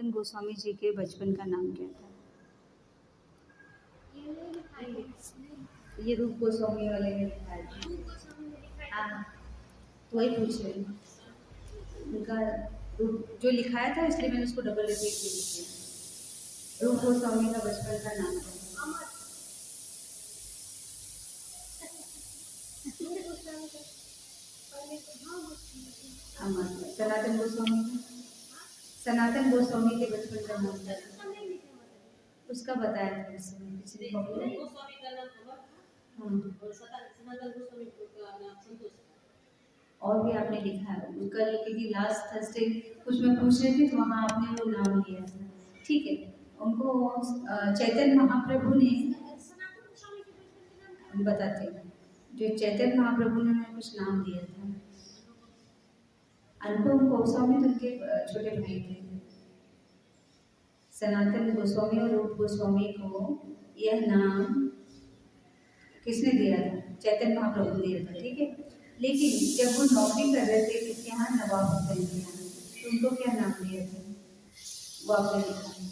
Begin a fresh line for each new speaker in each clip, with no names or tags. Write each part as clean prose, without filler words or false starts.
सनातन गोस्वामी जी के बचपन का नाम क्या था? ये रूप गोस्वामी वाले ने लिखा है। हाँ, तो वही पूछ रही हूँ। उनका रूप जो लिखाया था, इसलिए मैंने उसको डबल रिपीट किया। रूप गोस्वामी का बचपन का नाम था अमर। सनातन गोस्वामी का, सनातन गोस्वामी के बचपन का नाम था, उसका बताया था उसने पिछले गोस्वामी का नाम अमर। सनातन गोस्वामी का नाम संतोष। और भी आपने लिखा है कल, क्योंकि लास्ट थर्सडे कुछ मैं पूछ रही थी तो वहाँ आपने वो नाम लिया था। ठीक है, उनको चैतन्य महाप्रभु ने बताते हैं, जो चैतन्य महाप्रभु ने उन्हें कुछ नाम दिया था। अनुपम गोस्वामी तो उनके छोटे भाई थे। सनातन गोस्वामी और रूप गोस्वामी को यह नाम किसने दिया था? चैतन्य महाप्रभु ने दिया था। ठीक है, लेकिन जब वो नौकरी कर रहे थे किसके यहाँ? नवाब हुसैन के यहाँ, तो उनको क्या नाम दिया था? वो आपने लिखा है।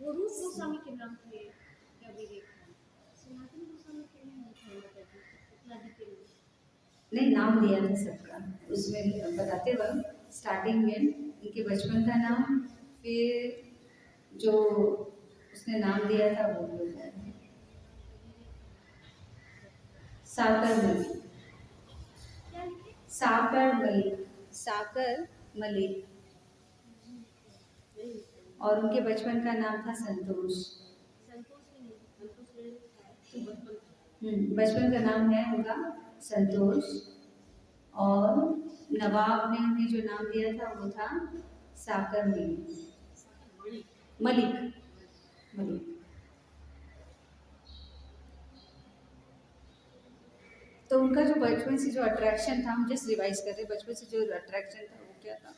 वो रूप गोस्वामी के नाम थे। सनातन गोस्वामी के
नहीं, नाम दिया था सबका, उसमें बताते वक्त स्टार्टिंग में उनके बचपन का नाम, फिर जो उसने नाम दिया था वो बोलता है साकर मलिक। साकर मलिक, साकर मलिक। और उनके बचपन का नाम था संतोष। बचपन का नाम है उनका संतोष। और नवाब ने उन्हें जो नाम दिया था वो था साकर मलिक। मलिक मलिक। तो उनका जो बचपन से जो अट्रैक्शन था, हम जस्ट रिवाइज कर रहे, बचपन से जो अट्रैक्शन था वो क्या था?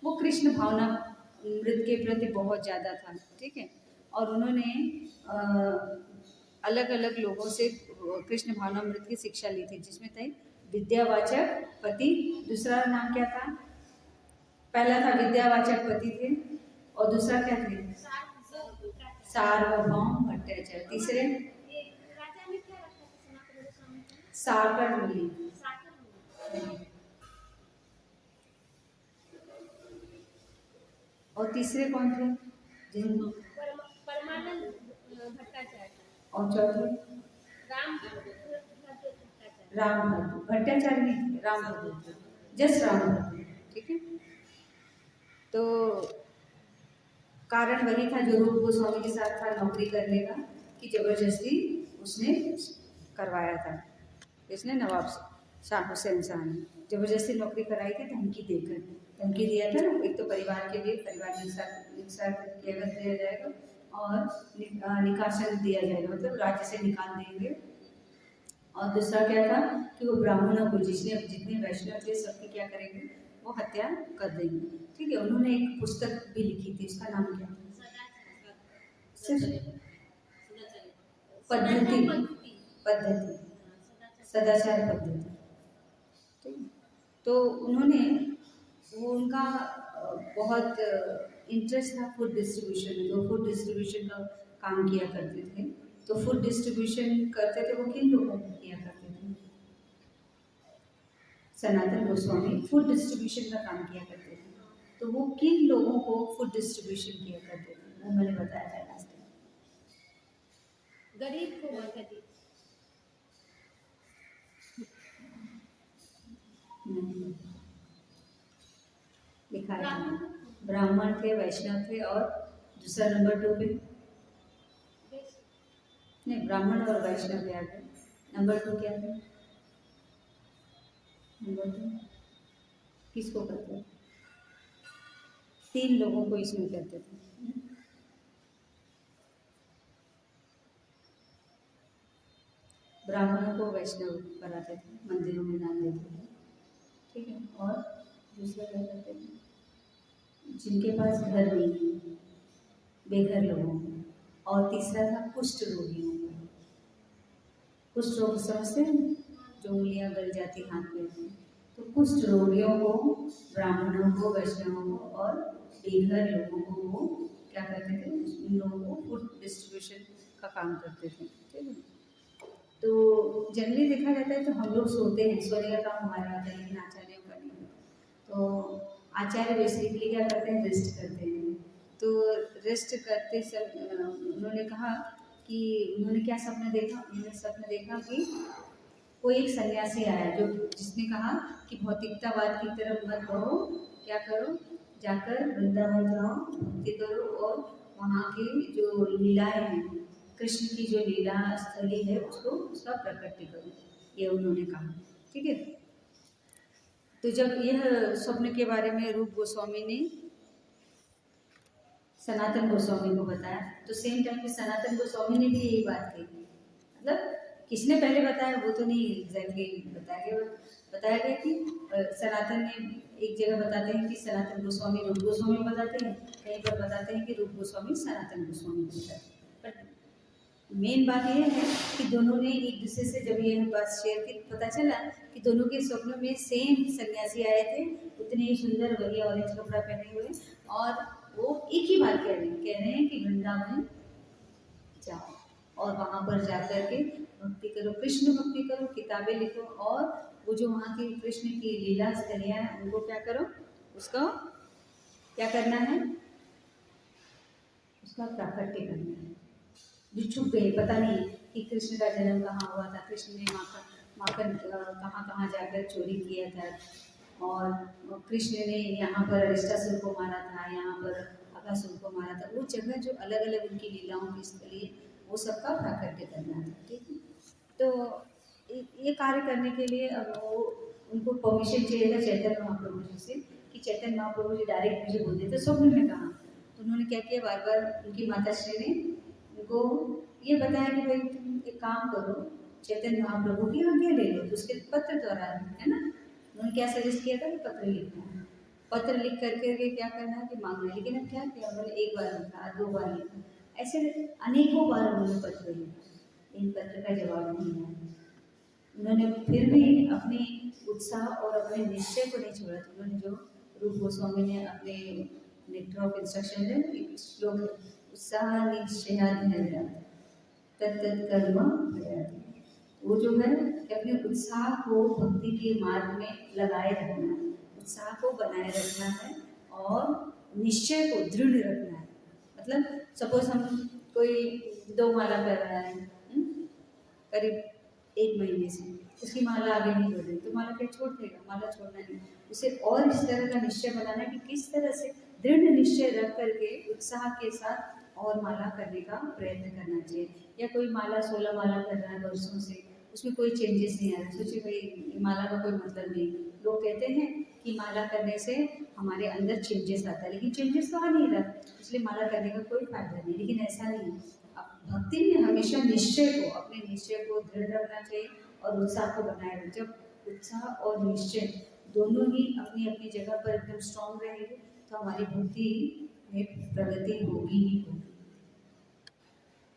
वो कृष्ण भावना मृत के प्रति बहुत ज़्यादा था। ठीक है, और उन्होंने अलग अलग लोगों से कृष्ण भावना मृत की शिक्षा ली थी, जिसमें थे विद्यावाचक पति। दूसरा नाम क्या था? पहला था विद्यावाचक पति थे, और दूसरा क्या थे? सार्वभौम भट्टाचार्य। तीसरे साकर मलिक। और तीसरे कौन थे?
परमानंद भट्टाचार्य।
और चौथे राम भट्टाचार्य नहीं थे, राम भट्टाचार्य, जस्ट राम भट्टाचार्य। ठीक है, तो कारण वही था जो रूप गोस्वामी के साथ था नौकरी करने का, कि जबरदस्ती उसने करवाया था। इसने नवाब शाह हुसैन शाह ने जबरदस्ती नौकरी कराई थी, धमकी देकर। धमकी दिया था ना, एक तो परिवार के लिए, परिवार निकाह दिया जाएगा और निकासन दिया जाएगा, मतलब राज्य से निकाल देंगे। और दूसरा क्या था कि वो ब्राह्मणों को, जितने वैष्णव थे सबकी क्या करेंगे? वो हत्या कर देंगे। ठीक है, उन्होंने एक पुस्तक भी लिखी थी, उसका नाम क्या था? पद्धति सदाचार पद्धति। ठीक, तो उन्होंने वो उनका बहुत इंटरेस्ट था फूड डिस्ट्रीब्यूशन में, तो फूड डिस्ट्रीब्यूशन का काम किया करते थे। तो फूड डिस्ट्रीब्यूशन करते थे वो किन लोगों को किया करते थे? सनातन गोस्वामी फूड डिस्ट्रीब्यूशन का काम किया करते थे। तो वो किन लोगों को फूड डिस्ट्रीब्यूशन किया करते थे? वो मैंने बताया था लास्ट टाइम।
गरीब को गरीब
लिखा है ब्राह्मण थे, वैष्णव थे, और दूसरा नंबर 2 पे नहीं, ब्राह्मण और वैष्णव याद है। नंबर 2 क्या है? नंबर 2 किसको कहते हैं? 3 लोगों को इसमें कहते थे। ब्राह्मणों को वैष्णव कराते थे, मंदिरों में दान देते थे। ठीक है, और दूसरा क्या कहते थे? जिनके पास घर नहीं है, बेघर लोगों को। और तीसरा था कुष्ठ रोगियों को। कुष्ठ रोग समझते हैं, जो उंगलियां गल जाती हाथ पैर में। तो कुष्ठ रोगियों को, ब्राह्मणों को, वैष्णवों को और बेघर लोगों को वो क्या करते थे, उन लोगों को फूड डिस्ट्रीब्यूशन का काम करते थे। ठीक है। तो जनरली देखा जाता है तो हम लोग सोते हैं, सोने का काम हमारा होता है, लेकिन आचार्यों का नहीं होता। तो आचार्य बेसिकली क्या करते हैं, रेस्ट करते हैं। तो रेस्ट करते समय उन्होंने कहा कि उन्होंने क्या सपना देखा, उन्होंने सपना देखा कि कोई एक सन्यासी आया जो जिसने कहा कि भौतिकतावाद की तरफ मत बढ़ो, क्या करो, जाकर वृंदावन जाओ, भक्ति करो और वहाँ की जो लीलाएं हैं, कृष्ण की जो लीला स्थली है उसको, उसका प्रकट करो, ये उन्होंने कहा। ठीक है। तो जब यह स्वप्न के बारे में रूप गोस्वामी ने सनातन गोस्वामी को बताया, तो सेम टाइम पे सनातन गोस्वामी ने भी यही बात कही। मतलब किसने पहले बताया वो तो नहीं एग्जैक्टली बताया गया, बताया गया कि सनातन ने एक जगह बताते हैं कि सनातन गोस्वामी रूप गोस्वामी बताते हैं, कहीं पर बताते हैं कि रूप गोस्वामी सनातन गोस्वामी बताते हैं। पर मेन बात यह है कि दोनों ने एक दूसरे से जब ये बात शेयर की, पता चला कि दोनों के स्वप्नों में सेम सन्यासी आए थे, उतने ही सुंदर, वही ऑरेंज कपड़ा पहने हुए, और वो एक ही बात कह रहे हैं कि वृंदावन जाओ और वहाँ पर जाकर के भक्ति करो, कृष्ण भक्ति करो, किताबें लिखो, और वो जो वहाँ की कृष्ण की लीला स्थलियाँ हैं उनको क्या करो, उसका क्या करना है, उसका प्राकट्य करना है। जो छुप गए, पता नहीं कि कृष्ण का जन्म कहाँ हुआ था, कृष्ण ने माखन कहाँ कहाँ जाकर चोरी किया था, और कृष्ण ने यहाँ पर अरिष्टासुर को मारा था, यहाँ पर अकासुर को मारा था, वो जगह जो अलग अलग उनकी लीलाओं की स्थली है, वो सबका प्राकट्य करना था। ठीक है। तो ये कार्य करने के लिए अब वो उनको परमिशन चाहिए था चैतन्य महाप्रभु जी से, कि चैतन्य महाप्रभु जी डायरेक्ट मुझे बोल देते स्वप्न में कहा। तो उन्होंने क्या किया, बार बार उनकी माता श्री ने उनको ये बताया कि भाई तुम एक काम करो, चैतन्य महाप्रभु की आज्ञा ले लो, तो उसके पत्र द्वारा, है ना, उन्होंने क्या सजेस्ट किया था कि पत्र लिखना है, पत्र लिख करके क्या करना है कि मांगना है। लेकिन अब क्या किया उन्होंने, एक बार लिखा, 2 बार लिखा, ऐसे अनेकों बार उन्होंने पत्र लिखा, इन पत्र का जवाब नहीं आया। उन्होंने फिर भी अपने उत्साह और अपने निश्चय को नहीं छोड़ा। तो उन्होंने जो रूप गोस्वामी ने अपने नेक्टर ऑफ इंस्ट्रक्शन में एक श्लोक है, उत्साह निश्चयाधैर्य तत्त कर्म प्रयाति। वो जो है कि अपने उत्साह को भक्ति के मार्ग में लगाए रखना है, उत्साह को बनाए रखना है और निश्चय को दृढ़ रखना है। मतलब सपोज हम कोई 2 माला कर रहा है करीब 1 महीने से, उसकी माला आगे नहीं बढ़ रही, तो माला क्या छोड़ देगा, माला छोड़ना नहीं, उसे और इस तरह का निश्चय बनाना है कि किस तरह से दृढ़ निश्चय रख करके उत्साह के साथ और माला करने का प्रयत्न करना चाहिए। या कोई माला 16 माला कर रहा है वर्षों से, उसमें कोई चेंजेस नहीं आ रहा, सोचिए भाई माला का कोई मतलब नहीं। लोग कहते हैं कि माला करने से हमारे अंदर चेंजेस आता है, लेकिन चेंजेस तो आ नहीं रहा, इसलिए माला करने का कोई फायदा नहीं। लेकिन ऐसा नहीं है, भक्ति में हमेशा निश्चय को, अपने निश्चय को दृढ़ रखना चाहिए और उत्साह को बनाए रखें। जब उत्साह और निश्चय दोनों ही अपनी अपनी जगह पर एकदम स्ट्रांग रहेंगे तो हमारी भक्ति में प्रगति होगी ही होगी।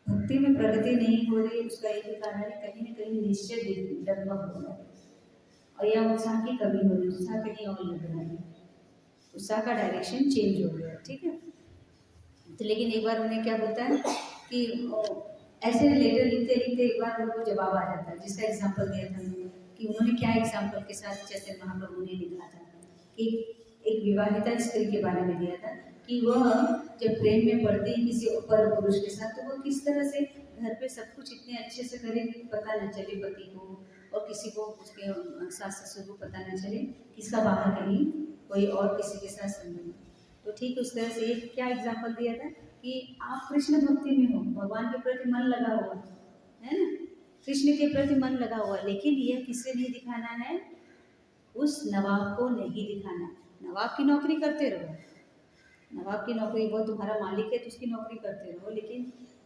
भक्ति में प्रगति नहीं हो रही, उसका एक ही कारण है, कहीं न कहीं निश्चय डगमग हो रहा है और या उत्साह की कमी हो रही है, उत्साह कहीं और लग रहा है, उत्साह का डायरेक्शन चेंज हो गया। ठीक है। तो लेकिन एक बार उन्हें क्या बोलता है कि ऐसे लेटर लिखते लिखते एक बार उनको जवाब आ जाता है, जिसका एग्जाम्पल दिया था कि उन्होंने क्या एग्जाम्पल के साथ चैतन्य महाप्रभु ने लिखा था कि एक विवाहिता स्त्री के बारे में दिया था कि वह जब प्रेम में पड़ती है किसी पर पुरुष के साथ, तो वह किस तरह से घर पे सब कुछ इतने अच्छे से करे कि पता न चले पति को और किसी को, उसके सास ससुर को पता न चले किसका बाहर कहीं कोई और किसी के साथ संबंध। तो ठीक उस तरह से एक क्या एग्जाम्पल दिया था कि आप कृष्ण भक्ति में हो, भगवान के प्रति मन लगा हुआ है ना, कृष्ण के प्रति मन लगा हुआ, लेकिन यह किसे नहीं दिखाना है, उस नवाब को नहीं दिखाना। नवाब की नौकरी करते रहो, नवाब की नौकरी, वो तुम्हारा मालिक है तो उसकी नौकरी करते रहो, लेकिन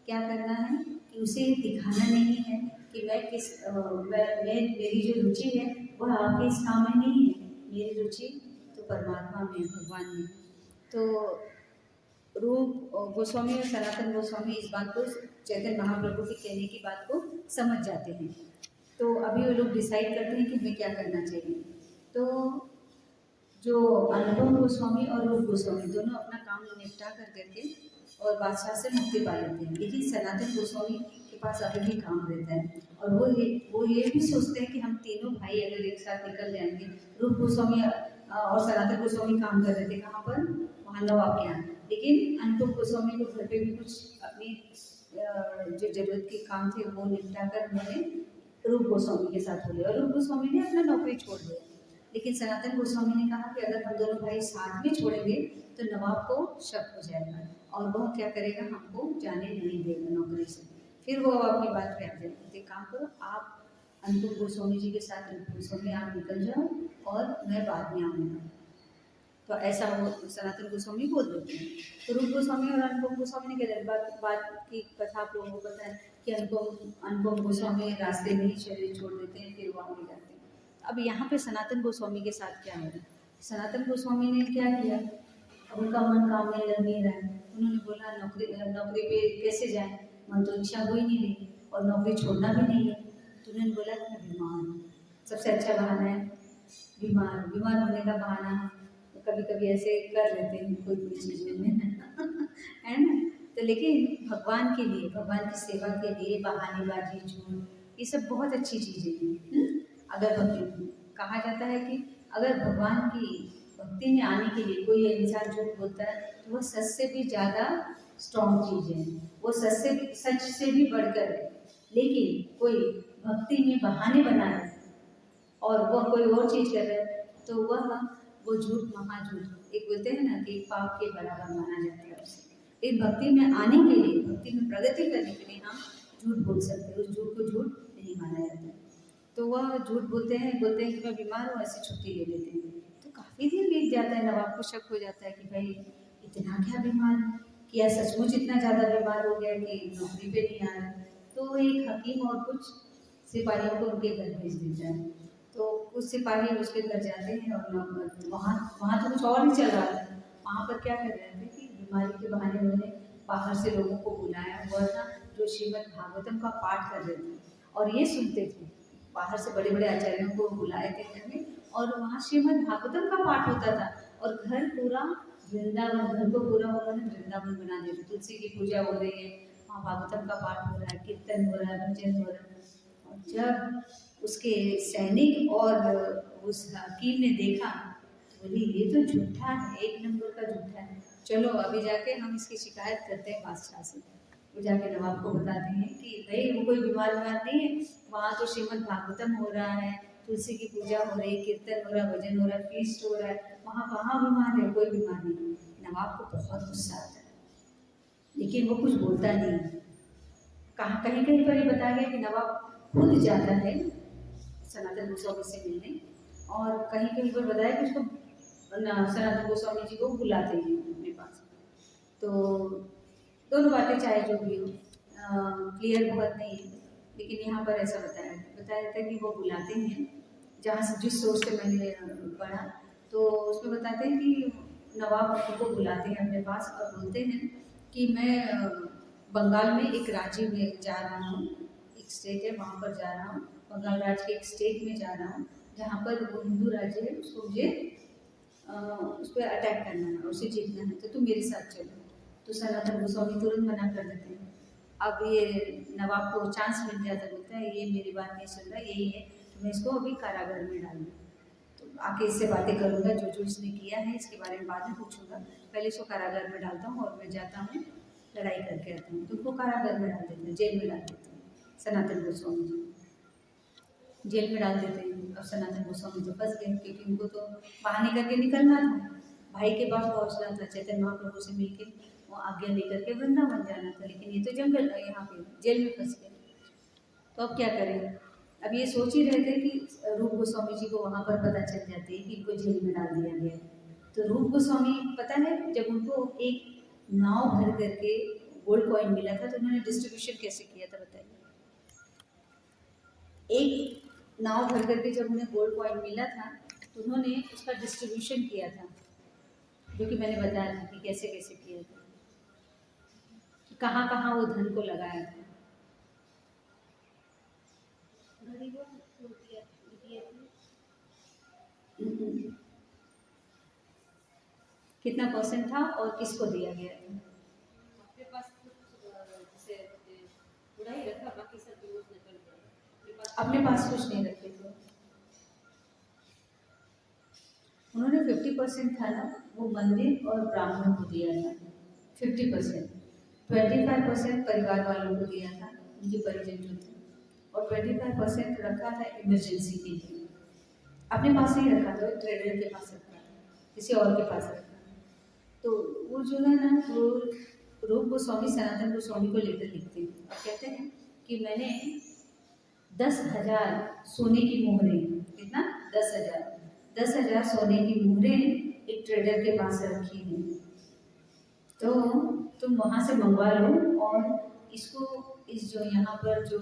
क्या करना है कि उसे दिखाना नहीं है कि मैं किस मेरी जो रुचि है वह आपके इस काम में नहीं है, मेरी रुचि तो परमात्मा में, भगवान में। तो रूप गोस्वामी और सनातन गोस्वामी इस बात को, चैतन्य महाप्रभु के कहने की बात को समझ जाते हैं। तो अभी वो लोग डिसाइड करते हैं कि हमें क्या करना चाहिए। तो जो अनुपम गोस्वामी और रूप गोस्वामी दोनों अपना काम निपटा कर करके और बादशाह से मुक्ति पा लेते हैं, लेकिन सनातन गोस्वामी के पास अभी भी काम रहता है और वो ये भी सोचते हैं कि हम तीनों भाई अगर एक साथ निकल जाएंगे। रूप गोस्वामी और सनातन गोस्वामी काम कर रहे थे कहाँ पर, वहाँ नवाब के यहाँ, लेकिन अनुपम गोस्वामी को घर पे भी कुछ अपनी जो जरूरत के काम थे वो निपटा कर उन्होंने रूप गोस्वामी के साथ हो लिया और रूप गोस्वामी ने अपना नौकरी छोड़ दिया। लेकिन सनातन गोस्वामी ने कहा कि अगर हम दोनों भाई साथ में छोड़ेंगे तो नवाब को शक हो जाएगा और वह क्या करेगा, हमको जाने नहीं देगा नौकरी से। फिर वो अपनी बात पे आ जाएगा, तो एक काम करो, आप अनुपम गोस्वामी जी के साथ रूप गोस्वामी आप निकल जाओ और मैं बाद में आऊँगा। तो ऐसा वो सनातन गोस्वामी बोल देते हैं। तो रूप गोस्वामी और अनुपम गोस्वामी ने कह बात की कथा आप लोगों को पता है कि अनुपम गोस्वामी रास्ते में ही शरीर छोड़ देते हैं, फिर वो आगे जाते हैं। अब यहाँ पे सनातन गोस्वामी के साथ क्या हो रहा है, सनातन गोस्वामी ने क्या किया, अब उनका मन काम में लग नहीं रहा है। उन्होंने बोला नौकरी पे कैसे जाए, मन तो इच्छा हो ही नहीं रही और नौकरी छोड़ना भी नहीं है। तो उन्होंने बोला कि मैं बीमार हूँ। सबसे अच्छा बहाना है बीमार होने का बहाना कभी कभी ऐसे कर लेते हैं कोई कोई चीज़ों में है ना। तो लेकिन भगवान के लिए, भगवान की सेवा के लिए बहानेबाजी, झूठ, ये सब बहुत अच्छी चीज़ें हैं। अगर कहा जाता है कि अगर भगवान की भक्ति में आने के लिए कोई इंसान झूठ बोलता है तो वह सच से भी ज़्यादा स्ट्रॉन्ग चीज़ है, वो सच से भी बढ़कर है। लेकिन कोई भक्ति में बहाने बनाए और वह कोई और चीज़ कर रहा है तो वो झूठ महाझूठ, एक बोलते हैं ना कि पाप के बराबर माना जाता है उसे। एक भक्ति में आने के लिए, भक्ति में प्रगति करने के लिए हम झूठ बोल सकते हैं, उस झूठ को झूठ नहीं माना जाता है। तो वह झूठ बोलते हैं कि मैं बीमार हूँ, ऐसी छुट्टी ले लेते हैं। तो काफ़ी दिन बीत जाता है, नवाब को शक हो जाता है कि भाई इतना क्या बीमार है, क्या सचमुच इतना ज़्यादा बीमार हो गया कि नौकरी पे नहीं आ रहा। तो एक हकीम और कुछ सिपाहियों को उनके घर भेज देता है। तो कुछ सिपाही उसके घर जाते हैं और वहाँ वहाँ तो कुछ और ही चल रहा था। वहाँ पर क्या कर रहे थे कि बीमारी के बहाने उन्होंने बाहर से लोगों को बुलाया हुआ था जो श्रीमद् भागवतम का पाठ कर रहे थे और ये सुनते थे। बाहर से बड़े बड़े आचार्यों को बुलाए थे घर में और वहाँ श्रीमद् भागवतम का पाठ होता था और घर पूरा वृंदावन, घर को पूरा उन्होंने वृंदावन बना दिया। तुलसी की पूजा हो रही है, वहाँ भागवतम का पाठ हो रहा है, कीर्तन हो रहा है, भजन हो रहा है। और जब उसके सैनिक और उस हकीम ने देखा तो बोली ये तो झूठा है, एक नंबर का झूठा है, चलो अभी जाके हम इसकी शिकायत करते हैं बादशाह से। वो जाके नवाब को बताते हैं कि भाई वो कोई बीमार नहीं है, वहाँ तो श्रीमद् भागवतम हो रहा है, तुलसी की पूजा हो रही है, कीर्तन हो रहा है, भजन हो रहा है, फीस्ट हो रहा है, वहाँ कहाँ बीमार है, कोई बीमार नहीं। नवाब को बहुत गुस्सा आता है लेकिन वो कुछ बोलता नहीं। कहाँ कहीं कहीं पर ये बताया गया कि नवाब खुद जाता है सनातन गोस्वामी से मिलने और कहीं कहीं पर बताया कि उसको सनातन गोस्वामी जी को बुलाते हैं अपने पास। तो दोनों बातें चाहे जो भी हो क्लियर बहुत नहीं है, लेकिन यहाँ पर ऐसा बताया जाता है कि वो बुलाते हैं। जहाँ से जिस सोर्स से मैंने पढ़ा तो उसमें बताते हैं कि नवाब उनको बुलाते हैं अपने पास और बोलते हैं कि मैं बंगाल में एक राज्य में जा रहा हूँ, एक स्टेट है वहाँ पर जा रहा हूँ, बंगाल राज्य के एक स्टेट में जा रहा हूँ जहाँ पर वो हिंदू राज्य है, उसको मुझे उस पर अटैक करना है, उसे जीतना है, तो तुम मेरे साथ चलो। तो सनातन गोस्वामी तुरंत मना कर देते हैं। अब ये नवाब को चांस मिल जाता है, बोलता है ये मेरी बात नहीं सुन रहा, यही है तो मैं इसको अभी कारागार में डाल दूँ। तो आके इससे बातें करूँगा, जो जो इसने किया है इसके बारे में बाद में पूछूंगा, पहले इसको कारागार में डालता हूँ और मैं जाता हूँ लड़ाई करके आता हूँ। तो उनको कारागार में डाल देते हैं, जेल में डाल देते हैं सनातन गोस्वामी जी, जेल में डाल देते हैं। अब सनातन गोस्वामी तो फंस गए क्योंकि उनको तो बहाने करके निकलना था, भाई के पास पहुंचना था, चैतन्य महाप्रभु से मिलके वो आज्ञा लेकर के वृंदावन जाना था, लेकिन ये तो जंगल यहाँ पे जेल में फंस गए। तो अब क्या करें, अब ये सोच ही रहे थे कि रूप गोस्वामी जी को वहाँ पर पता चल जाती है कि इनको जेल में डाल दिया गया। तो रूप गोस्वामी पता है जब उनको एक नाव भर करके गोल्ड कॉइन मिला था तो उन्होंने डिस्ट्रीब्यूशन कैसे किया था बताइए। एक नाव भर करके जब उन्हें गोल्ड कॉइन मिला था तो उन्होंने उसका डिस्ट्रीब्यूशन किया था, जो कि मैंने बताया था कि कैसे कैसे किया था, कहाँ कहाँ वो धन को लगाया था।
गरीबों को दिए दिए थे।
कितना परसेंट था और किसको दिया गया था?
अपने पास कुछ जैसे थोड़ा ही रखा, बाकी सब यूज निकल गया।
अपने पास कुछ नहीं रखे थे उन्होंने। 50% था ना, वो मंदिर और ब्राह्मणों को दिया था। 50%, 25% परिवार वालों को दिया था, उनके परिजन जो थे, और 25% रखा था इमरजेंसी के लिए। अपने पास नहीं रखा था, ट्रेडर के पास रखा था, किसी और के पास रखा था। तो वो जो है ना, वो रूप गोस्वामी सनातन गोस्वामी को लेकर लिखते हैं और कहते हैं कि मैंने 10,000 सोने की मोहरें, कितना? 10,000 सोने की मोहरें एक ट्रेडर के पास रखी हैं, तो तुम वहाँ से मंगवा लो और इसको, इस जो यहाँ पर जो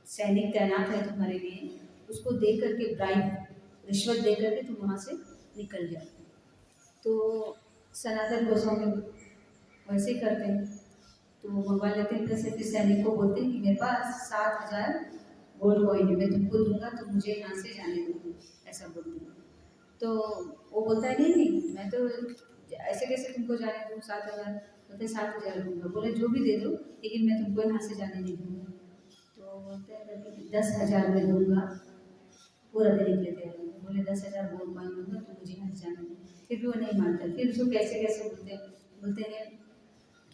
सैनिक तैनात है तुम्हारे लिए, उसको दे करके, ब्राइब, रिश्वत दे करके तुम वहाँ से निकल जाओ। तो सनातन गोस्वामी वैसे ही करते हैं, तो वो मंगवा लेते हैं। फिर सैनिक को बोलते हैं कि मेरे पास 7,000 गोल्ड कॉइन है, मैं तुमको दूंगा, तो मुझे यहाँ से जाने दो, ऐसा बोलते हैं। तो वो बोलता है नहीं नहीं, मैं तो ऐसे कैसे तुमको जाने दूँ, 7,000? बोलते 7,000 दूंगा। बोले जो भी दे दो, लेकिन मैं तुमको यहाँ से जाने नहीं दूंगा। तो बोलते हैं 10,000 में दूंगा, पूरा देने के लिए तैयार है। बोले 10,000 गोल्ड कॉइन दूंगा, तो मुझे यहाँ से जाने दो। फिर भी वो नहीं मानता। फिर उसको कैसे कैसे बोलते हैं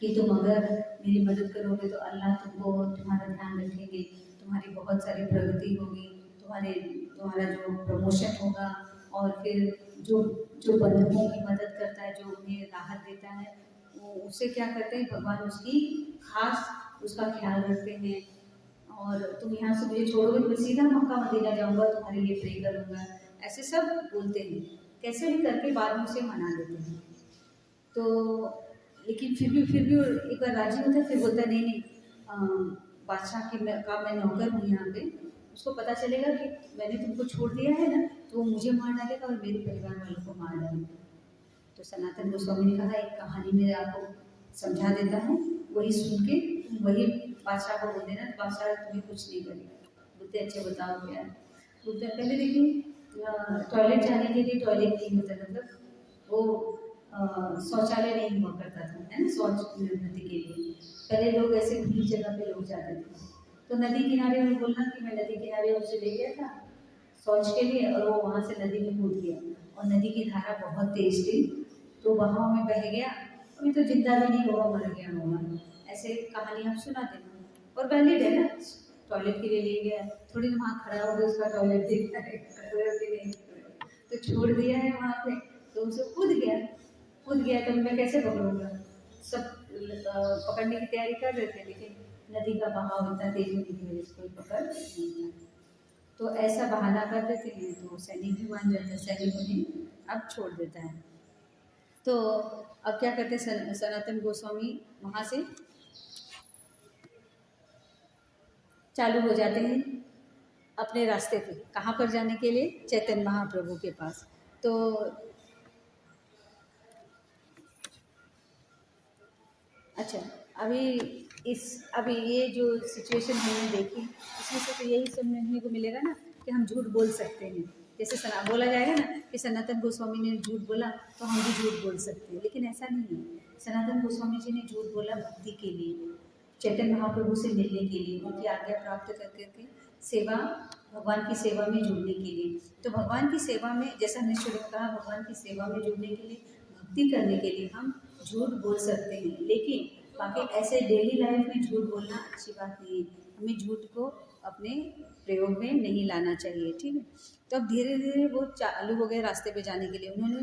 कि तुम अगर मेरी मदद करोगे तो अल्लाह तुमको, तुम्हारा ध्यान रखेंगे, तुम्हारी बहुत सारी प्रगति होगी, तुम्हारा जो प्रमोशन होगा, और फिर जो जो बंधुओं की मदद करता है, जो उन्हें राहत देता है, वो उससे क्या करते हैं, भगवान उसकी खास उसका ख्याल रखते हैं। और तुम यहाँ से मुझे छोड़ोगे तो मैं सीधा मक्का मदीना जाऊँगा, तुम्हारे लिए प्रे करूँगा, ऐसे सब बोलते हैं। कैसे भी करके बाद में उसे मना लेते हैं। तो लेकिन फिर भी वो एक बार राजी होता है, फिर बोलता है नहीं नहीं, बादशाह का मैं नौकर हूँ यहाँ पे, उसको पता चलेगा कि मैंने तुमको छोड़ दिया है ना, तो वो मुझे मार डालेगा और मेरे परिवार वालों को मार डालेगा। तो सनातन गोस्वामी ने कहा एक कहानी में आपको समझा देता है, वही सुन के तुम वही बादशाह को बोल देना, तो बादशाह तुम्हें कुछ नहीं करेगा। बोलते अच्छे बताओ क्या है। बोलते पहले देखिए, टॉयलेट जाने के लिए टॉयलेट नहीं होता, मतलब वो शौचालय नहीं हुआ करता था, है ना, शौच नदी के लिए। पहले लोग ऐसे खुली जगह पे लोग जाते थे, तो नदी किनारे में बोलना कि मैं नदी किनारे उसे ले गया था शौच के लिए, और वो वहाँ से नदी में कूद गया, और नदी की धारा बहुत तेज थी, तो बहाव में बह गया, अभी तो जिंदा भी नहीं होगा, मर गया होगा। ऐसे कहानी आप सुना देना, और वैलिड है ना, टॉयलेट के लिए ले गया, थोड़ी ना वहाँ खड़ा हो गया उसका टॉयलेट देखना है, तो छोड़ दिया है वहाँ पे, तो उसे कूद गया, तो मैं कैसे पकड़ूंगा। सब पकड़ने की तैयारी कर रहे थे, लेकिन नदी का बहाव इतना तेज होने की वजह से कोई पकड़ नहीं था। तो ऐसा बहाना कर देते हैं, तो सैनिक भी मान जाता है, सैनिक उन्हें अब छोड़ देता है। तो अब क्या करते हैं, सनातन गोस्वामी वहाँ से चालू हो जाते हैं अपने रास्ते पे, कहाँ पर जाने के लिए, चैतन्य महाप्रभु के पास। तो अच्छा, अभी ये जो सिचुएशन हमने देखी, इसमें से तो यही समझने को मिलेगा ना कि हम झूठ बोल सकते हैं। जैसे बोला जाएगा ना कि सनातन गोस्वामी ने झूठ बोला, तो हम भी झूठ बोल सकते हैं, लेकिन ऐसा नहीं है। सनातन गोस्वामी जी ने झूठ बोला भक्ति के लिए, चैतन्य महाप्रभु से मिलने के लिए, उनकी आज्ञा प्राप्त करके के सेवा, भगवान की सेवा में जुड़ने के लिए। तो भगवान की सेवा में, जैसा निश्चय ने कहा, भगवान की सेवा में जुड़ने के लिए, भक्ति करने के लिए हम झूठ बोल सकते हैं, लेकिन बाकी ऐसे डेली लाइफ में झूठ बोलना अच्छी बात नहीं है। हमें झूठ को अपने प्रयोग में नहीं लाना चाहिए, ठीक है। तो अब धीरे धीरे वो चालू हो गए रास्ते पे जाने के लिए। उन्होंने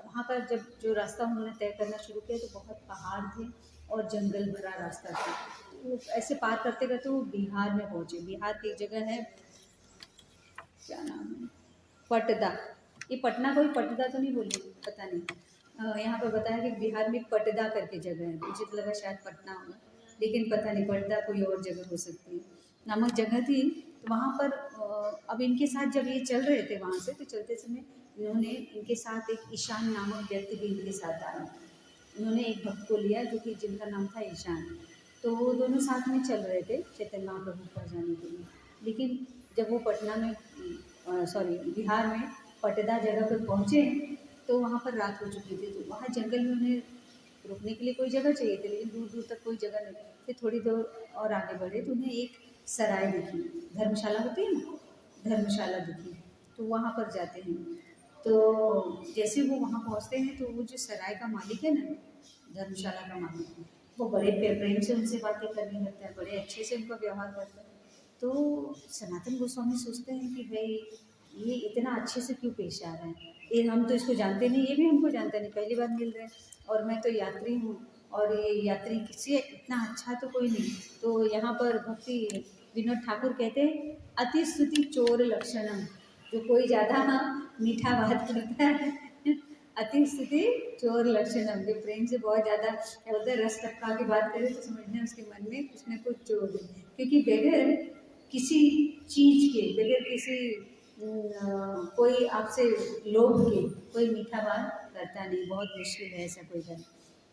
वहाँ का जब जो रास्ता उन्होंने तय करना शुरू किया, तो बहुत पहाड़ थे और जंगल भरा रास्ता था। वो ऐसे पार करते करते वो बिहार में पहुँचे। बिहार की एक जगह है, क्या नाम है, पटदा। ये पटना कोई पटदा तो नहीं बोली, पता नहीं। यहाँ पर बताया कि बिहार में पटदा करके जगह है, मुझे तो लगा शायद पटना होगा, लेकिन पता नहीं, पटदा कोई और जगह हो सकती है, नामक जगह थी। तो वहाँ पर अब इनके साथ जब ये चल रहे थे वहाँ से, तो चलते समय इन्होंने, इनके साथ एक ईशान नामक व्यक्ति भी इनके साथ आया। उन्होंने एक भक्त को लिया जो कि जिनका नाम था ईशान। तो वो दोनों साथ में चल रहे थे चैतन्य महाप्रभु पर जाने के लिए। लेकिन जब वो पटना में बिहार में पटना जगह पर पहुँचे तो वहाँ पर रात हो चुकी थी। तो वहाँ जंगल में उन्हें रुकने के लिए कोई जगह चाहिए थी, लेकिन दूर दूर तक कोई जगह नहीं। फिर थोड़ी दूर और आगे बढ़े तो उन्हें एक सराय दिखी, धर्मशाला होती है ना, धर्मशाला दिखी। तो वहाँ पर जाते हैं। तो जैसे वो वहाँ पहुँचते हैं तो वो जो सराय का मालिक है ना, धर्मशाला का मालिक, वो बड़े प्रेम से उनसे बातें करने लगता है, बड़े अच्छे से उनका व्यवहार करता है। तो सनातन गोस्वामी सोचते हैं कि भाई ये इतना अच्छे से क्यों पेश आ रहा है, ये हम तो इसको जानते नहीं, ये भी हमको जानता नहीं, पहली बार मिल रहे हैं और मैं तो यात्री हूँ और ये यात्री किसी इतना अच्छा तो कोई नहीं। तो यहाँ पर भक्ति विनोद ठाकुर कहते हैं अति स्तुति चोर लक्षणम, जो कोई ज़्यादा मीठा बात करता है अति स्तुति चोर लक्षणम, जो प्रेम से बहुत ज़्यादा क्या बोलते हैं रस टपका की बात करे तो समझना उसके मन में कुछ न कुछ चोर है। क्योंकि बगैर किसी चीज़ के, बगैर किसी कोई आपसे लोभ के कोई मीठा बात करता नहीं, बहुत मुश्किल है ऐसा कोई कर।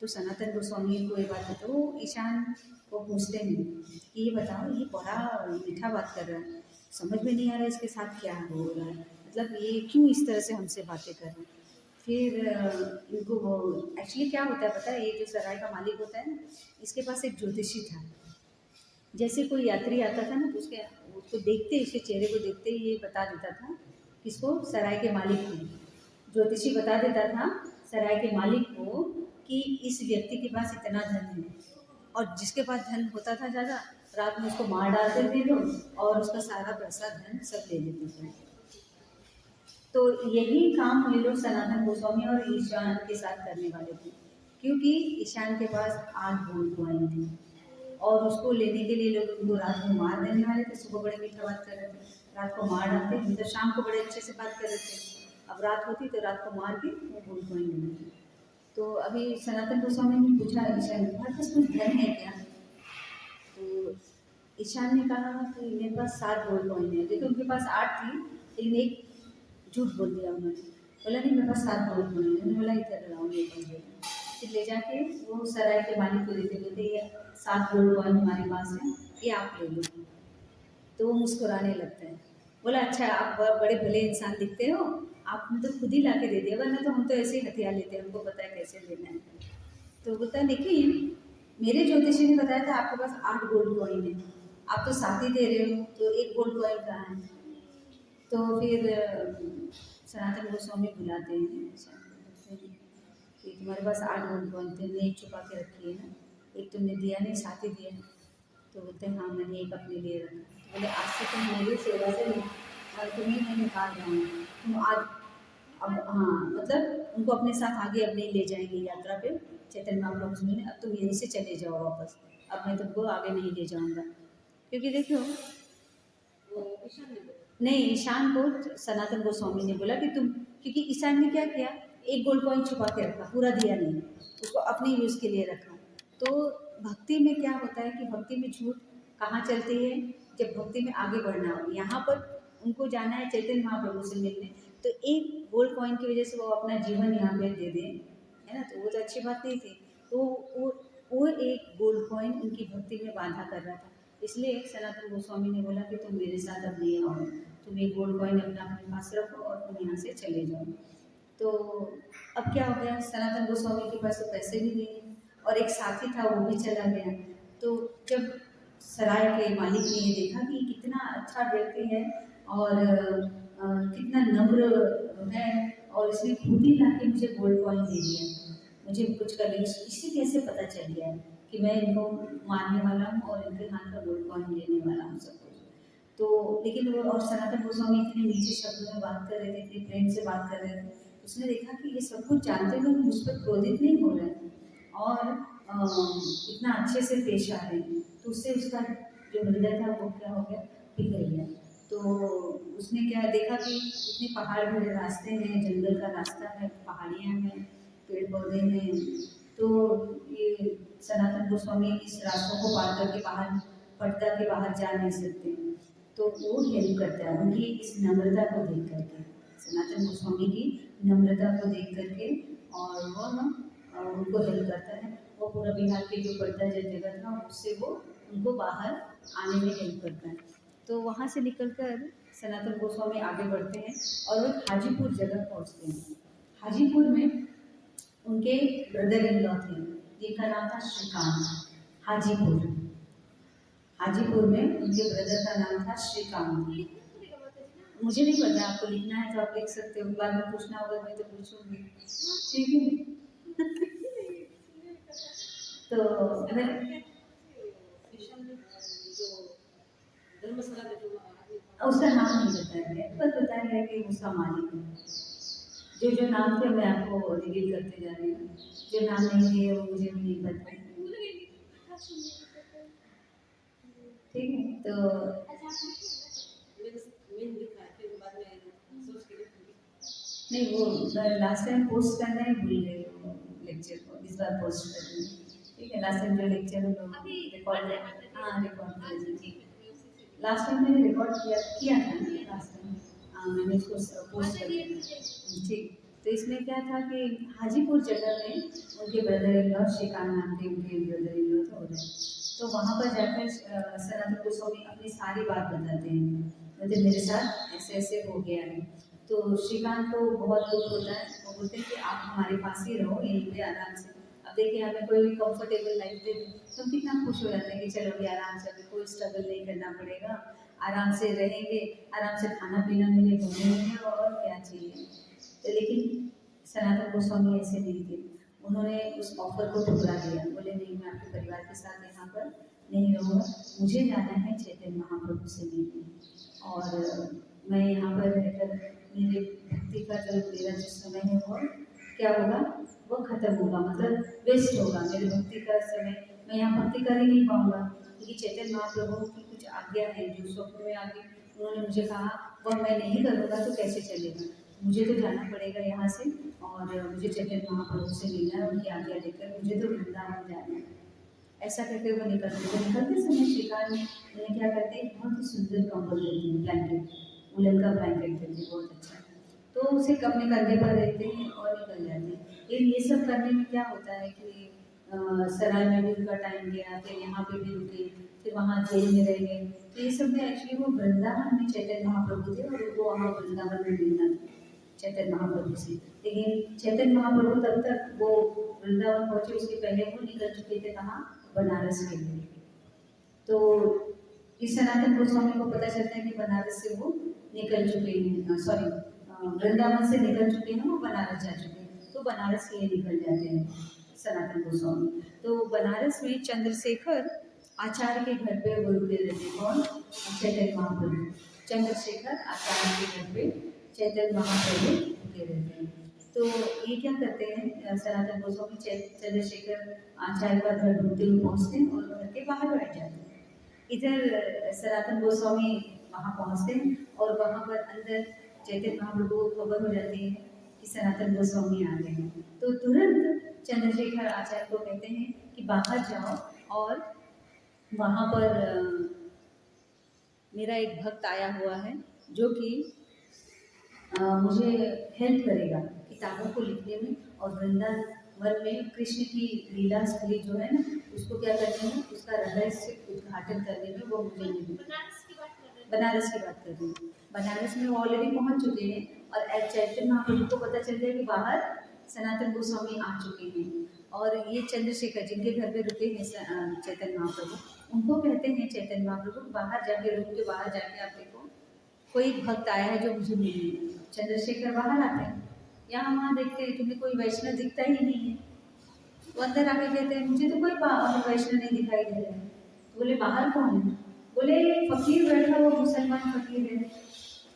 तो सनातन गोस्वामी को ये बात है तो वो ईशान को पूछते हैं कि ये बताओ ये बड़ा मीठा बात कर रहा है, समझ में नहीं आ रहा है इसके साथ क्या हो रहा है, मतलब ये क्यों इस तरह से हमसे बातें कर रहे हैं। फिर इनको वो एक्चुअली क्या होता है पता है, ये जो सराय का मालिक होता है ना, इसके पास एक ज्योतिषी था। जैसे कोई यात्री आता था ना तो उसको देखते, उसके चेहरे को देखते ही ये बता देता था किसको, सराय के मालिक को। ज्योतिषी बता देता था सराय के मालिक को कि इस व्यक्ति के पास इतना धन है, और जिसके पास धन होता था ज़्यादा रात में उसको मार डालते थे लोग और उसका सारा पैसा धन सब ले लेते थे। तो यही काम ये लोग सनातन गोस्वामी और ईशान के साथ करने वाले थे, क्योंकि ईशान के पास 8 गोल्ड कॉइन थे और उसको लेने के लिए लोग उनको रात को मार देने वाले थे। सुबह बड़े मीठा बात कर रहे थे, रात को मार डालते, मतलब शाम को बड़े अच्छे से बात कर रहे थे, अब रात होती तो रात को मार के वो गोल्ड कॉइन ले लेते। तो अभी सनातन गोस्वामी ने पूछा ईशान तुम्हारे पास कुछ धन है क्या, तो ईशान ने कहा कि मेरे पास 7 गोल्ड कॉइन है। देखो उनके पास 8 थी, लेकिन एक झूठ बोल दिया उन्होंने, बोला नहीं मेरे पास 7 गोल्ड कॉइन है। उन्होंने बोला इधर लाओ ये कॉइन, फिर ले जाके वो सराय के मालिक को देते, बोलते ये 7 गोल्ड कॉइन हमारे पास है, ये आप ले लो। तो वो मुस्कुराने लगते हैं, बोला अच्छा आप बड़े भले इंसान दिखते हो, आपने तो खुद ही ला के दे दिया, वरना तो हम तो ऐसे ही हथियार लेते हैं, हमको पता है कैसे लेना है। तो बोलता है लेकिन मेरे ज्योतिषी ने बताया था आपके पास 8 गोल्ड कॉइन है, आप तो 7 ही दे रहे हो, तो 1 गोल्ड कॉइन कहाँ है। तो फिर सनातन गोस्वामी बुलाते हैं कि तुम्हारे पास 8 गोल्ड कॉइन थे, तुमने एक छुपा के रखी है ना, एक तुमने दिया नहीं 7 ही दिया। तो बोलते हैं हाँ मैंने एक अपने लिए रखा। तो बोले आज से तुम मेरी सेवा से तुम्हें मैं निकाल रहा हूँ, तुम आज अब हाँ मतलब उनको अपने साथ आगे अपने ले जाएंगे यात्रा पे चैतन्य महाप्रभु में, अब तुम यहीं से चले जाओ वापस, अब मैं तुमको आगे नहीं ले जाऊँगा। क्योंकि देखो नहीं, ईशान को सनातन गोस्वामी ने बोला कि तुम, क्योंकि ईशान ने क्या किया, 1 गोल्ड कॉइन छुपा के रखा, पूरा दिया नहीं, उसको अपने यूज़ के लिए रखा। तो भक्ति में क्या होता है कि भक्ति में झूठ कहाँ चलती है, जब भक्ति में आगे बढ़ना हो। यहाँ पर उनको जाना है चैतन्य महाप्रभु से मिलने, तो 1 गोल्ड कॉइन की वजह से वो अपना जीवन यहाँ पे दे दें, है ना, तो वो तो अच्छी बात नहीं थी। तो वो 1 गोल्ड कॉइन उनकी भक्ति में बाधा कर रहा था, इसलिए सनातन गोस्वामी ने बोला कि तुम मेरे साथ अब नहीं आओ, तुम 1 गोल्ड कॉइन अपने पास रखो और तुम यहाँ से चले जाओ। तो अब क्या हो गया, सनातन गोस्वामी के पास तो पैसे भी नहीं और एक साथी था वो भी चला गया। तो जब सराय के मालिक ने ये देखा कि कितना अच्छा व्यक्ति है और कितना नम्र है और इसने खुद ही ला के मुझे गोल्ड कॉइन दे दिया, मुझे कुछ करने इससे कैसे पता चल गया कि मैं इनको मानने वाला हूँ और इनके हाथ का गोल्ड कॉइन लेने वाला हूँ सब कुछ। तो लेकिन वो और सनातन गोस्वामी इतने मीठे शब्दों में बात कर रहे थे, इतने प्रेम से बात कर रहे थे, उसने देखा कि ये सब कुछ जानते हुए मुझ पर क्रोधित नहीं हो रहे हैं और इतना अच्छे से पेश आ रहे हैं। तो उससे उसका जो हृदय था वो क्या हो गया, पिघल गया। तो उसने क्या देखा कि इतने पहाड़ भरे रास्ते हैं, जंगल का रास्ता है, पहाड़ियाँ हैं, पेड़ पौधे हैं, तो ये सनातन गोस्वामी इस रास्तों को पार करके बाहर पटना के बाहर जा नहीं सकते। तो वो हेल्प करता है उनकी इस नम्रता को देख करके, सनातन गोस्वामी की नम्रता को देख करके, और वो उनको हेल्प करता है। वो पूरा बिहार के जो पटना जगह था उससे वो उनको बाहर आने में हेल्प करता है। तो वहाँ से निकलकर सनातन गोस्वामी आगे बढ़ते हैं और वो हाजीपुर जगह पहुँचते हैं। हाजीपुर में उनके ब्रदर इन लॉ थे जिनका नाम था श्रीकांत। हाजीपुर हाजीपुर में उनके ब्रदर का नाम था श्रीकांत। मुझे नहीं पता, आपको लिखना है तो आप लिख सकते हो, बाद में पूछना होगा मैं तो पूछूंगी, ठीक है। तो मैं
धर्मशाला में जो आदमी
उसका नाम नहीं बताया गया, बस बताया गया कि उसका मालिक है। जो नाम थे मैं आपको रिवील करते जा रही हूँ, जो नाम नहीं दिए वो मुझे भी नहीं पता है, ठीक है। तो
मैंने लिखा है, फिर बाद में सोच के लिखूंगी।
नहीं, वो लास्ट टाइम पोस्ट करना ही भूल गए वो लेक्चर को, इस बार पोस्ट कर दूँगी, ठीक है। लास्ट टाइम जो लेक्चर हम लोग रिकॉर्ड, हाँ रिकॉर्ड कर दूँगी। लास्ट टाइम मैंने रिकॉर्ड किया था ना लास्ट टाइम, हाँ मैंने उसको पोस्ट कर दिया, ठीक। तो इसमें क्या था कि हाजीपुर जगह में उनके ब्रदर इन लॉ श्रीकांत नाम के उनके ब्रदर इन लॉ तो हो रहे, तो वहाँ पर जाकर सनातन गोस्वामी अपनी सारी बात बताते हैं, मतलब मेरे साथ ऐसे ऐसे हो गया है। तो श्रीकांत को बहुत दुख होता है, वो बोलते हैं कि आप हमारे पास ही रहो यहीं पे आराम से। अब देखिए हमें कोई भी कंफर्टेबल लाइफ दे दे तो हम कितना खुश हो जाते हैं कि चलो भी आराम से, अभी कोई स्ट्रगल नहीं करना पड़ेगा, आराम से रहेंगे, आराम से खाना पीना मिले, घूमेंगे और क्या चाहिए। तो लेकिन सनातन गोस्वामी ऐसे नहीं थे, उन्होंने उस ऑफर को ठुकरा दिया, बोले नहीं मैं आपके परिवार के साथ यहाँ पर नहीं रहूँगा, मुझे जाना है चैतन्य महाप्रभु से मिलने, और मैं यहाँ पर रहकर मेरे भक्ति का जो मेरा जो समय है वो क्या होगा, वो खत्म होगा, मतलब वेस्ट होगा मेरी भक्ति का समय, मैं यहाँ भक्ति कर ही नहीं पाऊँगा, क्योंकि चैतन्य महाप्रभु की कुछ आज्ञा है जो स्वप्न में आके उन्होंने मुझे कहा वह मैं नहीं करूँगा तो कैसे चलेगा, मुझे तो जाना पड़ेगा यहाँ से, और मुझे चैतन्य महाप्रभु से मिलना है, उनकी आज्ञा लेकर मुझे तो वृंदावन जाना है। ऐसा करके वो निकलते समय श्रीकांत उन्हें क्या करते हैं, बहुत ही सुंदर कंबल देते हैं, ब्लैंकेट, वुलन का ब्लैंकेट देते हैं, बहुत अच्छा, तो उसे अपने कंधे पर रहते हैं और निकल जाते हैं। लेकिन ये सब करने में क्या होता है कि सराय में भी उनका टाइम गया, फिर यहाँ पे भी रुके, फिर वहाँ जेल में रह गए, तो ये सब में एक्चुअली वो वृंदावन में चैतन्य महाप्रभु थे और उनको वहाँ वृंदावन में मिलना था चैतन्य महाप्रभु से। लेकिन चैतन्य महाप्रभु तब तक वो वृंदावन पहुँचे, उसके पहले वो निकल चुके थे कहाँ, बनारस के लिए। तो इस सनातन गोस्वामी को पता चलता है कि बनारस से वो निकल चुके हैं, सॉरी वृंदावन से निकल चुके हैं, वो बनारस जा चुके हैं, तो बनारस के लिए निकल जाते हैं सनातन गोस्वामी। तो बनारस में चंद्रशेखर आचार्य के घर पे वो रुके रहते, कौन, चैतन्य महाप्रभु, चंद्रशेखर आचार्य के घर पे चैतन्य महाप्रभु रुके रहते हैं। तो ये क्या करते हैं, सनातन गोस्वामी चंद्रशेखर आचार्य का घर ढूंढते हुए पहुँचते हैं और घर के बाहर बैठ जाते हैं। इधर सनातन गोस्वामी वहाँ पहुँचते हैं और वहाँ पर अंदर चैतन्य महाप्रभु को खबर हो जाती है कि सनातन गोस्वामी आ गए हैं, तो तुरंत चंद्रशेखर आचार्य को कहते हैं कि बाहर जाओ और वहाँ पर मेरा एक भक्त आया हुआ है जो कि मुझे हेल्प करेगा किताबों को लिखने में, और वृंदावन में कृष्ण की लीला स्थली जो है ना उसको क्या करने में, उसका रहस्य उद्घाटन करने में वो मुझे मिली। बनारस की बात कर रही हूँ, बनारस में वो ऑलरेडी पहुँच चुके हैं और चैतन्य महाप्रभु को पता चल गया कि बाहर सनातन गोस्वामी आ चुके हैं, और ये चंद्रशेखर जिनके घर पे रुके हैं चैतन्य महाप्रभु, उनको कहते हैं चैतन्य महाप्रभु बाहर जाके, रूम के बाहर जाके आप देखो कोई भक्त आया है जो मुझे मिली। चंद्रशेखर बाहर आते हैं, यहाँ वहाँ देखते हैं तुम्हें कोई वैष्णव दिखता ही नहीं है, वो अंदर आके कहते हैं मुझे तो कोई वैष्णव नहीं दिखाई दे रहा है। तो बोले बाहर कौन है, बोले फकीर बैठा, वो मुसलमान फकीर है।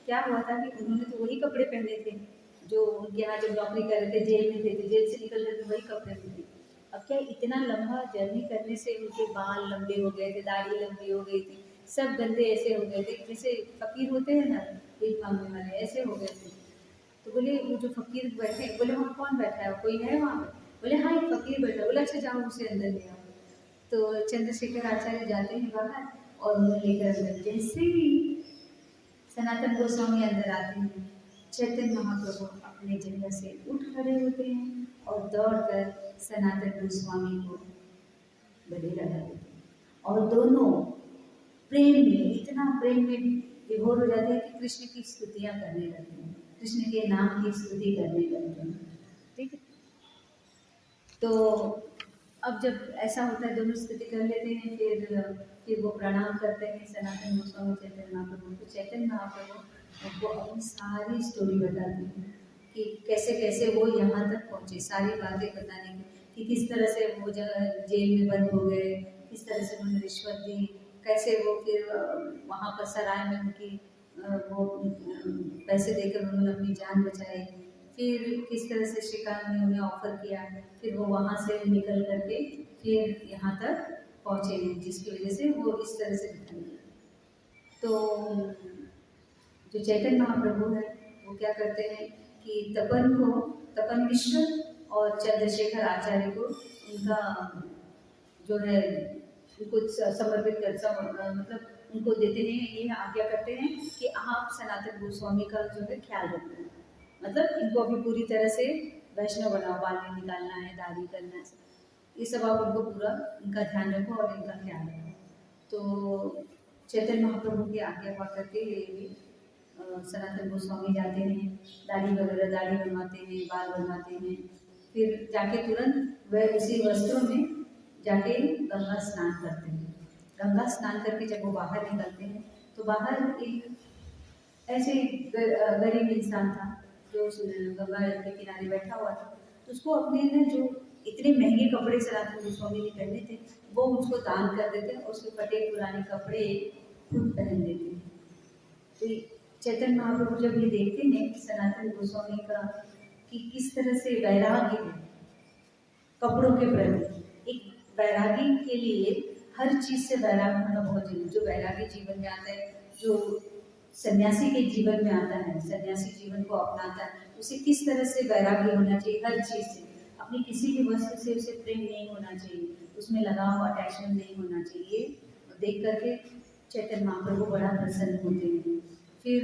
क्या हुआ था कि उन्होंने तो वही कपड़े पहने थे जो उनके यहाँ जब नौकरी कर रहे थे, जेल में थे, तो जेल से निकल रहे थे वही कपड़े में थे। अब क्या इतना लंबा जर्नी करने से उनके बाल लंबे हो गए थे, दाढ़ी लंबी हो गई थी, सब गंदे ऐसे हो गए थे जैसे फकीर होते हैं ना भीख मांगने वाले, ऐसे हो गए थे। तो बोले वो जो फकीर बैठे, बोले वहाँ कौन बैठा है, कोई है वहाँ पे, बोले हाँ एक फकीर बैठा। बोले अच्छा जाओ उसे अंदर ले आओ। तो चंद्रशेखर आचार्य जाते हैं बाहर और उन्हें लेकर अंदर, जैसे ही सनातन गोस्वामी अंदर आते हैं, चैतन्य महाप्रभु अपने जगह से उठ खड़े होते हैं और दौड़कर सनातन गोस्वामी को गले लगा देते हैं, और दोनों प्रेम में, इतना प्रेम में विभोर हो जाते हैं कि कृष्ण की स्तुतियाँ करने लगते हैं, कृष्ण के नाम की स्तुति करने लगते हैं। ठीक है, तो अब जब ऐसा होता है दोनों स्तुति कर लेते हैं, फिर वो प्रणाम करते हैं सनातन गोस्वामी चैतन्य महाप्रभु को। चैतन्य महाप्रभु उनको अपनी सारी स्टोरी बताते हैं कि कैसे कैसे वो यहाँ तक पहुँचे, सारी बातें बताने की, कि किस तरह से वो जेल में बंद हो गए, किस तरह से उन्होंने रिश्वत दी, कैसे वो फिर वहाँ पर सराय में उनकी वो पैसे देकर उन्होंने अपनी जान बचाई, फिर किस तरह से श्रीकांत ने उन्हें ऑफर किया, फिर वो वहाँ से निकल करके फिर यहाँ तक पहुँचे हैं, जिसकी वजह से वो इस तरह से दिखाई दिया। तो जो चैतन्य महाप्रभु है वो क्या करते हैं कि तपन मिश्र और चंद्रशेखर आचार्य को उनका जो है उनको समर्पित कर मतलब उनको देते हैं, ये आज्ञा करते हैं कि आप सनातन गोस्वामी का जो है ख्याल रखना, मतलब इनको अभी पूरी तरह से वैष्णव बनाओ, बाल नहीं निकालना है, दाढ़ी करना है, ये सब आप उनको पूरा इनका ध्यान रखो और इनका ख्याल रखो। तो चैतन्य महाप्रभु की आज्ञा पा करके ये सनातन गोस्वामी जाते हैं, दाढ़ी बनवाते हैं, बाल बनवाते हैं, फिर जाके तुरंत वह उसी वस्त्रों में जाके गंगा स्नान करते हैं। गंगा स्नान करके जब वो बाहर निकलते हैं तो बाहर एक ऐसे गरीब इंसान था जो उस गंगा के किनारे बैठा हुआ था, तो उसको अपने ने जो इतने महंगे कपड़े सनातन गोस्वामी ने पहने थे वो उसको दान कर देते हैं, उसके फटे पुराने कपड़े खुद पहन लेते हैं। तो चैतन्य महाप्रभु जब ये देखते हैं कि सनातन गोस्वामी का कि किस तरह से वैराग्य है कपड़ों के प्रति, एक वैरागी के लिए हर चीज से वैराग होना बहुत जरूरी, जो वैरागी जीवन में आता है, जो सन्यासी के जीवन में आता है, सन्यासी जीवन को अपनाता है, उसे किस तरह से वैराग्य होना चाहिए हर चीज से, अपनी किसी भी वस्तु से उसे प्रेम नहीं होना चाहिए, उसमें लगाव अटैचमेंट नहीं होना चाहिए। देख करके चैतन्य महाप्रभु बड़ा प्रसन्न होते हैं। फिर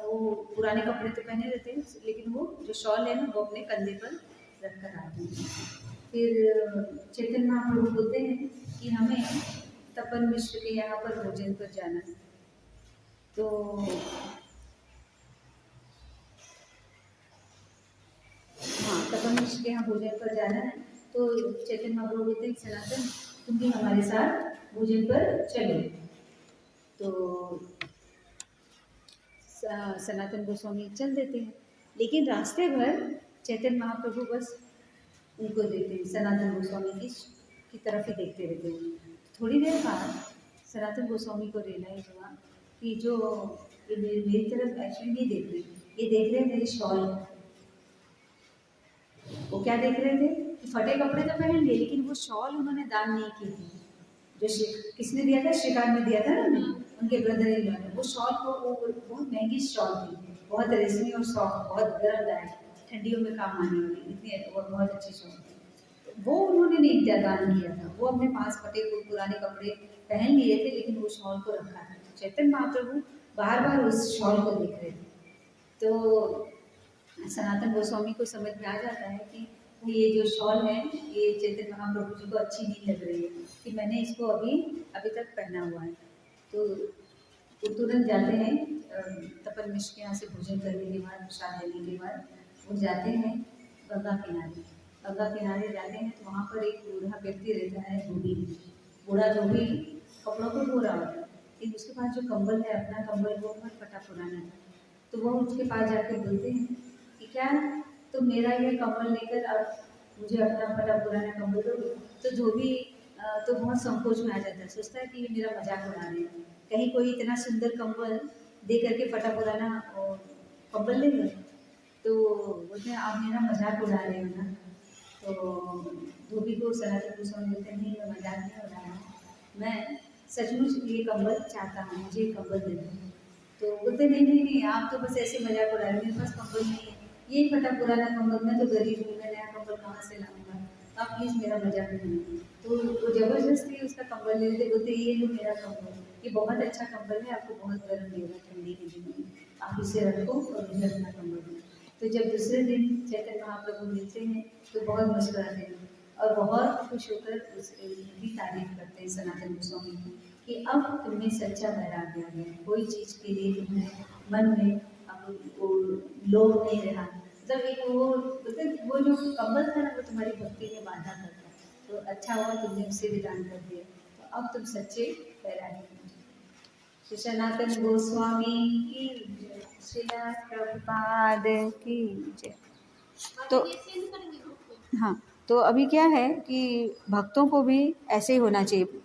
वो पुराने कपड़े तो पहने रहते हैं, लेकिन वो जो शॉल है ना वो अपने कंधे पर रख कर आते हैं। फिर चैतन्य महाप्रभु बोलते हैं कि हमें तपन मिश्र के यहाँ पर भोजन पर जाना है। तो हाँ, तपन मिश्र के यहाँ भोजन पर जाना है, तो चैतन्य महाप्रभु बोलते हैं सनातन तुम भी हमारे साथ भोजन पर चलो। तो सनातन गोस्वामी चल देते हैं, लेकिन रास्ते भर चैतन्य महाप्रभु बस उनको देखते हैं, सनातन गोस्वामी की तरफ ही देखते रहते हैं। थोड़ी देर बाद सनातन गोस्वामी को रियलाइज हुआ कि जो ये मेरी तरफ एक्चुअली नहीं देख रहे, ये देख रहे हैं मेरी शॉल। वो क्या देख रहे थे कि फटे कपड़े तो पहन लिए, लेकिन वो शॉल उन्होंने दान नहीं की थी, जो किसने दिया था, श्रीकांत ने दिया था ना उनके ब्रदर इन लॉ ने। वो शॉल को वो बहुत महंगी शॉल थी, बहुत रेशमी और सॉफ्ट, बहुत गर्मदायक, ठंडियों में काम आने वाली, इतनी और बहुत अच्छी शॉल थी। वो उन्होंने नहीं दान किया था, वो अपने पास फटे पुराने कपड़े पहन लिए थे, लेकिन वो शॉल को रखा था। चैतन्य महाप्रभु बार बार उस शॉल को देख रहे थे। तो सनातन गोस्वामी को समझ में आ जाता है कि ये जो शॉल है ये चैतन्य महाप्रभु जी को अच्छी नहीं लग रही है, कि मैंने इसको अभी तक पहना हुआ है। तो वो तुरंत जाते हैं तपन मिश्र के यहाँ से भोजन करने के बाद, प्रसाद लेने के बाद वो जाते हैं गंगा किनारे। गंगा किनारे जाते हैं तो वहाँ पर एक बूढ़ा व्यक्ति रहता है, धोबी। बूढ़ा धोबी कपड़ों को धो रहा होता है, लेकिन उसके पास जो कंबल है, अपना कंबल, वो बहुत फटा पुराना है। तो वो उसके पास जाकर बोलते हैं कि क्या तो मेरा ये कंबल लेकर अब मुझे अपना फटा पुराना कंबल दो। तो धोबी तो बहुत संकोच में आ जाता है, सोचता है कि ये मेरा मजाक उड़ा रहे हैं, कहीं कोई इतना सुंदर कंबल दे करके फटा पुराना कंबल ले लो। तो बोलते हैं आप मेरा मजाक उड़ा रहे हो ना। तो धोबी को सनातन गोस्वामी बोलते हैं नहीं, मैं मजाक नहीं उड़ा रहा हूँ, मैं सचमुच ये कंबल चाहता हूँ, मुझे ये कंबल दे दो। तो बोलते नहीं, आप तो बस ऐसे मजाक उड़ा रहे हैं, मेरे पास कंबल नहीं है, ये फटा पुराना कंबल, मैं तो गरीब हूँ, मैं नया कंबल कहाँ से लाऊंगा, आप प्लीज़ मेरा मजाक नहीं। तो वो जबरदस्ती उसका कंबल ले लेते, बोलते ये लो मेरा कंबल, ये बहुत अच्छा कंबल है, आपको बहुत गर्म देगा ठंडी के दिन में, आप इसे रखो और मुझे अपना कंबल दो। तो जब दूसरे दिन चैतन्य महाप्रभु मिलते हैं तो बहुत मुस्कुराते हैं और बहुत खुश होकर उसकी तारीफ करते हैं सनातन गोस्वामी की, कि अब तुम्हें सच्चा वैराग्य आ गया, कोई चीज़ के लिए तुम्हें मन में अब वो लोभ नहीं रहा। मतलब एक वो मतलब वो जो कम्बल था ना वो तुम्हारी भक्ति में बाधा करता है, तो अच्छा हुआ तुमने उसे विदान कर दिया, तो अब तुम सच्चे वैरागी हो। श्री सनातन गोस्वामी की जय, श्रीला प्रभुपाद की जय। तो
ये सेंड करेंगे ग्रुप पे।
हाँ, तो अभी क्या है कि भक्तों को भी ऐसे ही होना चाहिए।